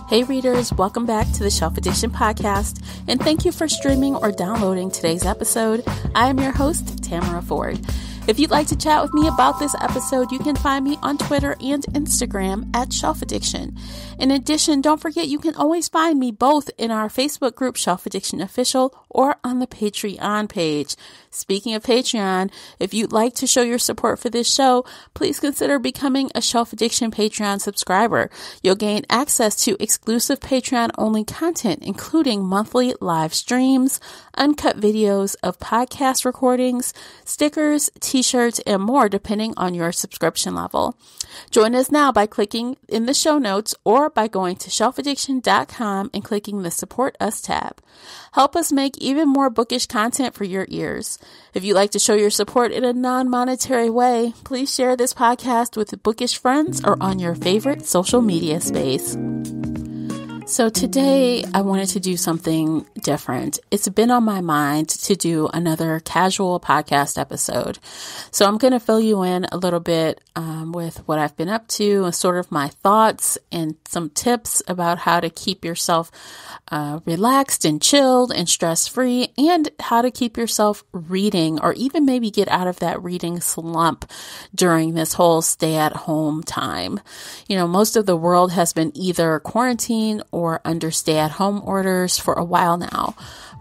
Hey readers, welcome back to the Shelf Addiction Podcast, and thank you for streaming or downloading today's episode. I am your host, Tamara Ford. If you'd like to chat with me about this episode, you can find me on Twitter and Instagram at Shelf Addiction. In addition, don't forget you can always find me both in our Facebook group, Shelf Addiction Official, or on the Patreon page. Speaking of Patreon, if you'd like to show your support for this show, please consider becoming a Shelf Addiction Patreon subscriber. You'll gain access to exclusive Patreon-only content, including monthly live streams, uncut videos of podcast recordings, stickers, t-shirts, and more depending on your subscription level. Join us now by clicking in the show notes or by going to shelfaddiction.com and clicking the Support Us tab. Help us make even more bookish content for your ears. If you'd like to show your support in a non-monetary way, please share this podcast with bookish friends or on your favorite social media space. So today I wanted to do something different. It's been on my mind to do another casual podcast episode. So I'm going to fill you in a little bit with what I've been up to and sort of my thoughts and some tips about how to keep yourself relaxed and chilled and stress-free, and how to keep yourself reading or even maybe get out of that reading slump during this whole stay-at-home time. You know, most of the world has been either quarantined or under stay-at-home orders for a while now.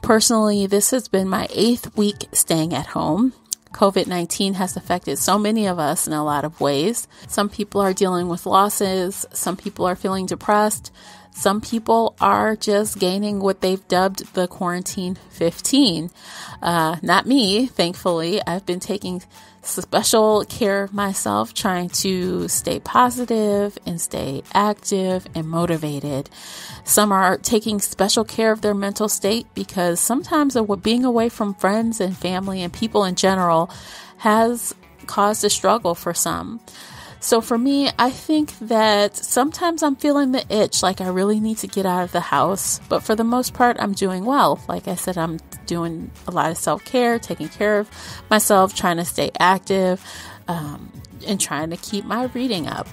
Personally, this has been my 8th week staying at home. COVID-19 has affected so many of us in a lot of ways. Some people are dealing with losses. Some people are feeling depressed. Some people are just gaining what they've dubbed the quarantine 15. Not me, thankfully. I've been taking special care of myself, trying to stay positive and stay active and motivated. Some are taking special care of their mental state because sometimes being away from friends and family and people in general has caused a struggle for some. So for me, I think that sometimes I'm feeling the itch, like I really need to get out of the house. But for the most part, I'm doing well. Like I said, I'm doing a lot of self-care, taking care of myself, trying to stay active, and trying to keep my reading up.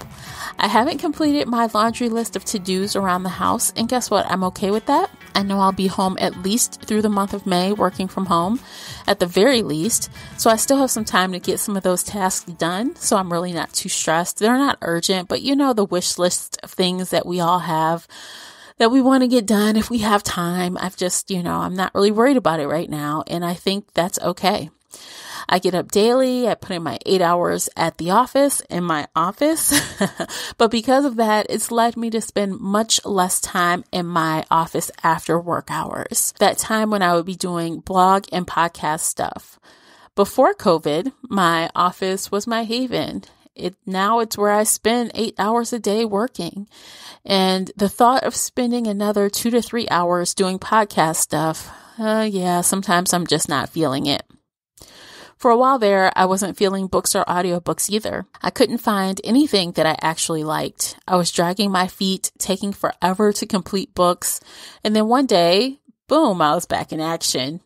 I haven't completed my laundry list of to-dos around the house, and guess what? I'm okay with that. I know I'll be home at least through the month of May, working from home at the very least. So I still have some time to get some of those tasks done. So I'm really not too stressed. They're not urgent, but you know, the wish list of things that we all have that we want to get done if we have time. I'm not really worried about it right now. And I think that's okay. I get up daily. I put in my 8 hours at the office, in my office. But because of that, it's led me to spend much less time in my office after work hours. That time when I would be doing blog and podcast stuff. Before COVID, my office was my haven. Now it's where I spend 8 hours a day working. And the thought of spending another 2 to 3 hours doing podcast stuff, sometimes I'm just not feeling it. For a while there, I wasn't feeling books or audiobooks either. I couldn't find anything that I actually liked. I was dragging my feet, taking forever to complete books. And then one day, boom, I was back in action.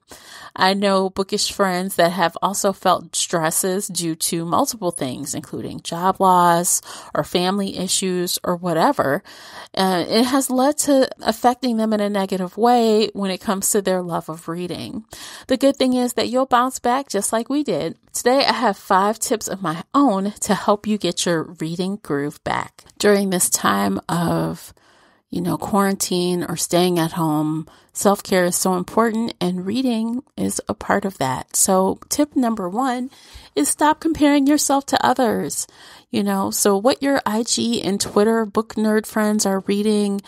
I know bookish friends that have also felt stresses due to multiple things, including job loss or family issues or whatever. It has led to affecting them in a negative way when it comes to their love of reading. The good thing is that you'll bounce back just like we did. Today, I have 5 tips of my own to help you get your reading groove back. During this time of quarantine or staying at home, self-care is so important, and reading is a part of that. So tip number 1 is stop comparing yourself to others. So what your IG and Twitter book nerd friends are reading,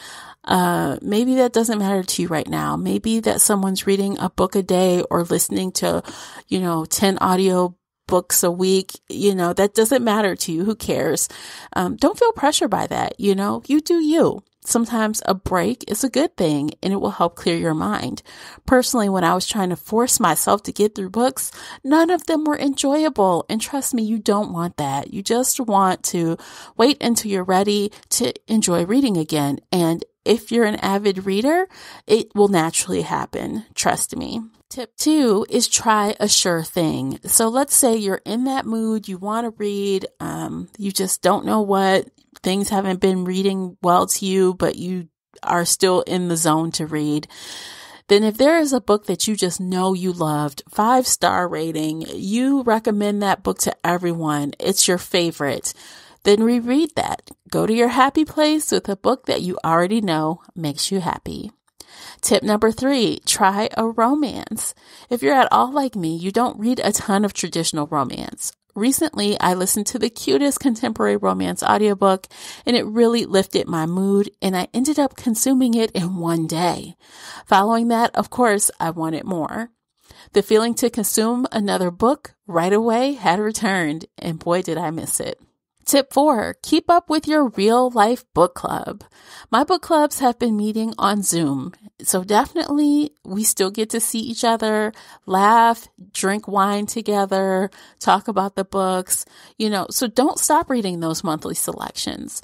maybe that doesn't matter to you right now. Maybe that someone's reading a book a day or listening to, 10 audio books a week, that doesn't matter to you. Who cares? Don't feel pressure by that. You do you. Sometimes a break is a good thing and it will help clear your mind. Personally, when I was trying to force myself to get through books, none of them were enjoyable. And trust me, you don't want that. You just want to wait until you're ready to enjoy reading again. And if you're an avid reader, it will naturally happen. Trust me. Tip 2 is try a sure thing. So let's say you're in that mood, you want to read, you just don't know what, things haven't been reading well to you, but you are still in the zone to read, then if there is a book that you just know you loved, 5-star rating, you recommend that book to everyone, it's your favorite, then reread that. Go to your happy place with a book that you already know makes you happy. Tip number 3, try a romance. If you're at all like me, you don't read a ton of traditional romance. Recently, I listened to the cutest contemporary romance audiobook, and it really lifted my mood, and I ended up consuming it in one day. Following that, of course, I wanted more. The feeling to consume another book right away had returned, and boy, did I miss it. Tip 4, keep up with your real life book club. My book clubs have been meeting on Zoom, so definitely we still get to see each other, laugh, drink wine together, talk about the books, so don't stop reading those monthly selections.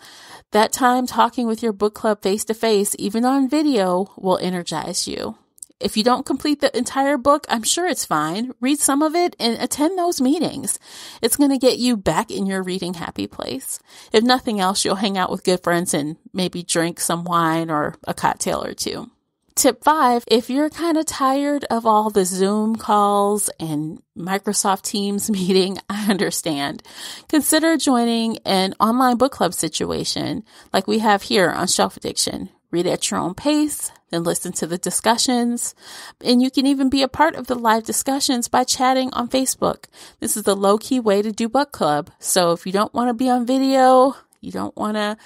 That time talking with your book club face to face, even on video, will energize you. If you don't complete the entire book, I'm sure it's fine. Read some of it and attend those meetings. It's going to get you back in your reading happy place. If nothing else, you'll hang out with good friends and maybe drink some wine or a cocktail or two. Tip 5, if you're kind of tired of all the Zoom calls and Microsoft Teams meeting, I understand. Consider joining an online book club situation like we have here on Shelf Addiction. Read at your own pace, then listen to the discussions. And you can even be a part of the live discussions by chatting on Facebook. This is the low-key way to do book club. So if you don't want to be on video, you don't want to,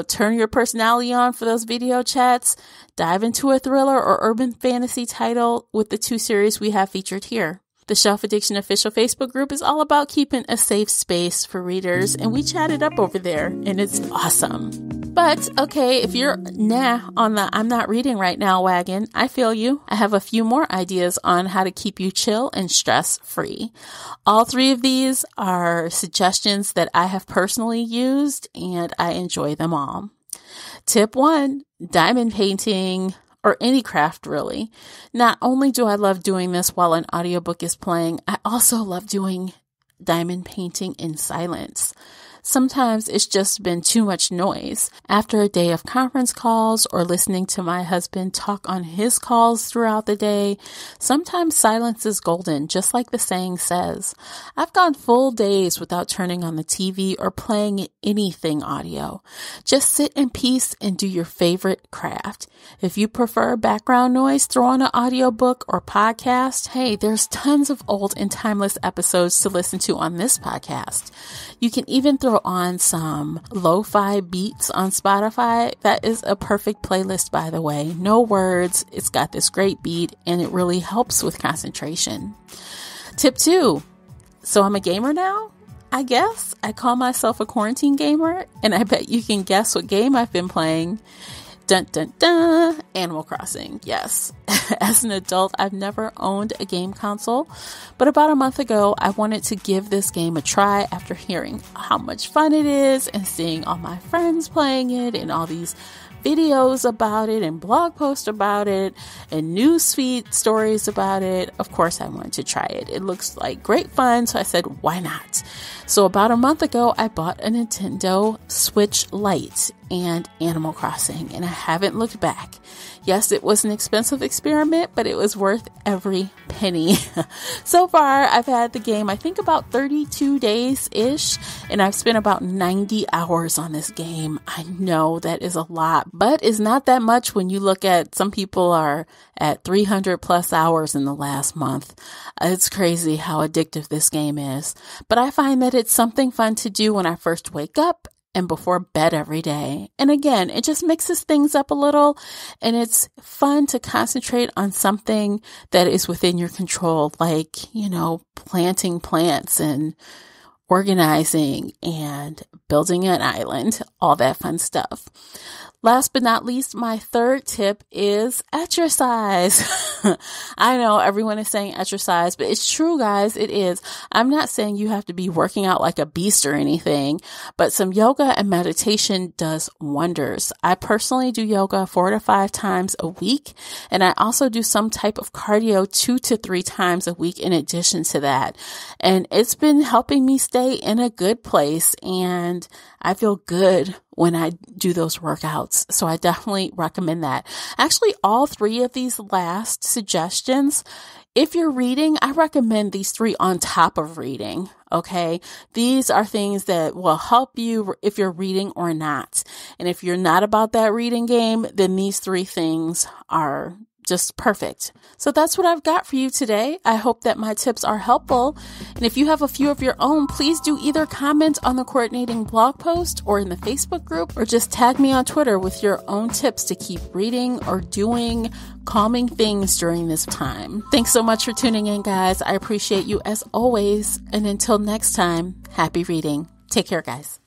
turn your personality on for those video chats, dive into a thriller or urban fantasy title with the 2 series we have featured here. The Shelf Addiction official Facebook group is all about keeping a safe space for readers, and we chat it up over there, and it's awesome. But, okay, if you're on the I'm not reading right now wagon, I feel you. I have a few more ideas on how to keep you chill and stress-free. All 3 of these are suggestions that I have personally used, and I enjoy them all. Tip 1, diamond painting, or any craft really. Not only do I love doing this while an audiobook is playing, I also love doing diamond painting in silence. Sometimes it's just been too much noise. After a day of conference calls or listening to my husband talk on his calls throughout the day, sometimes silence is golden, just like the saying says. I've gone full days without turning on the TV or playing anything audio. Just sit in peace and do your favorite craft. If you prefer background noise, throw on an audiobook or podcast. Hey, there's tons of old and timeless episodes to listen to on this podcast. You can even throw on some lo-fi beats on Spotify. That is a perfect playlist, by the way. No words. It's got this great beat and it really helps with concentration. Tip 2. So I'm a gamer now? I guess. I call myself a quarantine gamer, and I bet you can guess what game I've been playing. Dun, dun, dun. Animal Crossing. Yes. As an adult, I've never owned a game console, but about a month ago, I wanted to give this game a try after hearing how much fun it is and seeing all my friends playing it and all these videos about it and blog posts about it and newsfeed stories about it. Of course, I wanted to try it. It looks like great fun, so I said, why not? So about a month ago, I bought a Nintendo Switch Lite and Animal Crossing, and I haven't looked back. Yes, it was an expensive experiment, but it was worth every penny. So far, I've had the game, I think about 32 days-ish, and I've spent about 90 hours on this game. I know that is a lot, but it's not that much when you look at some people are at 300 plus hours in the last month. It's crazy how addictive this game is, but I find that it's something fun to do when I first wake up and before bed every day. And again, it just mixes things up a little, and it's fun to concentrate on something that is within your control, like, planting plants and organizing and building an island, all that fun stuff. Last but not least, my third tip is exercise. I know everyone is saying exercise, but it's true, guys. It is. I'm not saying you have to be working out like a beast or anything, but some yoga and meditation does wonders. I personally do yoga 4 to 5 times a week, and I also do some type of cardio 2 to 3 times a week in addition to that. And it's been helping me stay in a good place, and I feel good when I do those workouts. So I definitely recommend that. Actually, all three of these last suggestions, if you're reading, I recommend these three on top of reading. Okay. These are things that will help you if you're reading or not. And if you're not about that reading game, then these three things are just perfect. So that's what I've got for you today. I hope that my tips are helpful. And if you have a few of your own, please do either comment on the coordinating blog post or in the Facebook group, or just tag me on Twitter with your own tips to keep reading or doing calming things during this time. Thanks so much for tuning in, guys. I appreciate you as always. And until next time, happy reading. Take care, guys.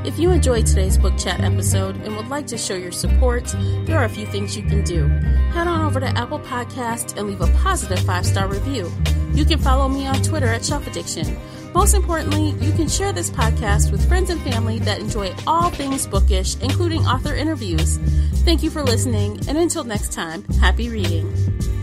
If you enjoyed today's book chat episode and would like to show your support, there are a few things you can do. Head on over to Apple Podcasts and leave a positive 5-star review. You can follow me on Twitter at Shelf Addiction. Most importantly, you can share this podcast with friends and family that enjoy all things bookish, including author interviews. Thank you for listening, and until next time, happy reading.